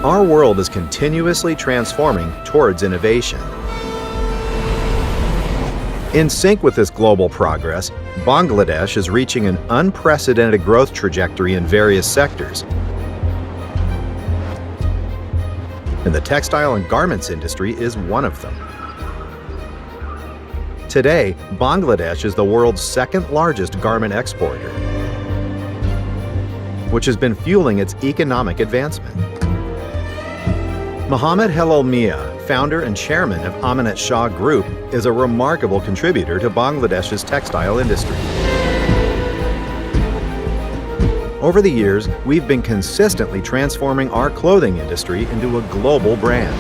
Our world is continuously transforming towards innovation. In sync with this global progress, Bangladesh is reaching an unprecedented growth trajectory in various sectors. And the textile and garments industry is one of them. Today, Bangladesh is the world's second largest garment exporter, which has been fueling its economic advancement. Mohammed Helal Mia, founder and chairman of Amanat Shah Group, is a remarkable contributor to Bangladesh's textile industry. Over the years, we've been consistently transforming our clothing industry into a global brand.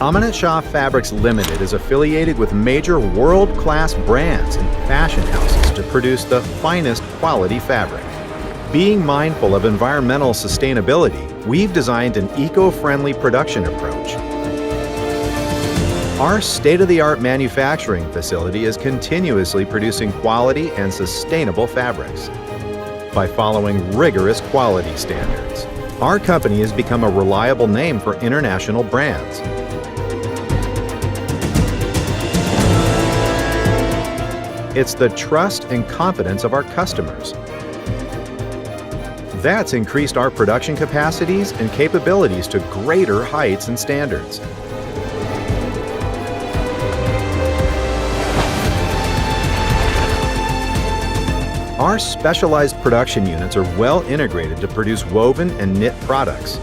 Amanat Shah Fabrics Limited is affiliated with major world-class brands and fashion houses to produce the finest quality fabric. Being mindful of environmental sustainability, we've designed an eco-friendly production approach. Our state-of-the-art manufacturing facility is continuously producing quality and sustainable fabrics. By following rigorous quality standards, our company has become a reliable name for international brands. It's the trust and confidence of our customers. That's increased our production capacities and capabilities to greater heights and standards. Our specialized production units are well integrated to produce woven and knit products.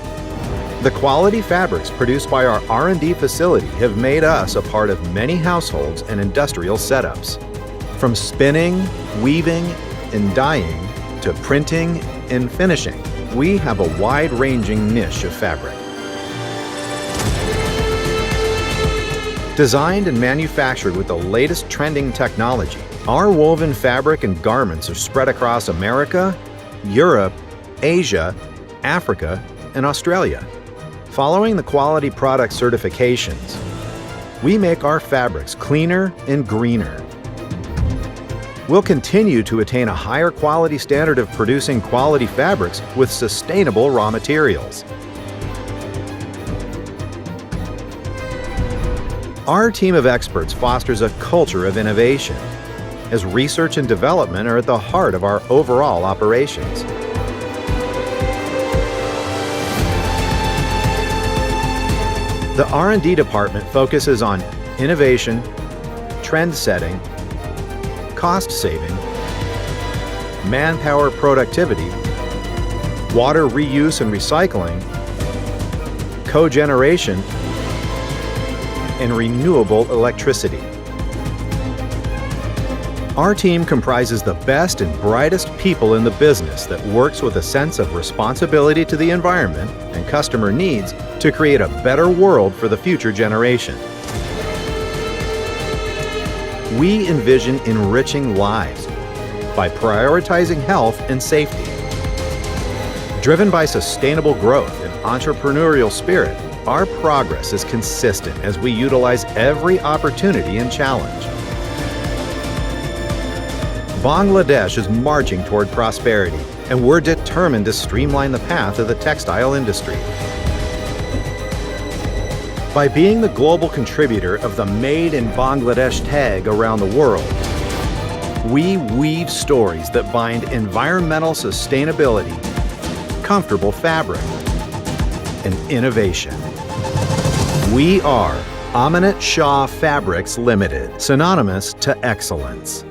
The quality fabrics produced by our R&D facility have made us a part of many households and industrial setups. From spinning, weaving, and dyeing, to printing and finishing, we have a wide-ranging niche of fabric. Designed and manufactured with the latest trending technology, our woven fabric and garments are spread across America, Europe, Asia, Africa, and Australia. Following the quality product certifications, we make our fabrics cleaner and greener. We'll continue to attain a higher quality standard of producing quality fabrics with sustainable raw materials. Our team of experts fosters a culture of innovation, as research and development are at the heart of our overall operations. The R&D department focuses on innovation, trend setting, cost saving, manpower productivity, water reuse and recycling, cogeneration, and renewable electricity. Our team comprises the best and brightest people in the business that works with a sense of responsibility to the environment and customer needs to create a better world for the future generation. We envision enriching lives by prioritizing health and safety. Driven by sustainable growth and entrepreneurial spirit, our progress is consistent as we utilize every opportunity and challenge. Bangladesh is marching toward prosperity, and we're determined to streamline the path of the textile industry. By being the global contributor of the Made in Bangladesh tag around the world, we weave stories that bind environmental sustainability, comfortable fabric, and innovation. We are Amanat Shah Fabrics Limited, synonymous to excellence.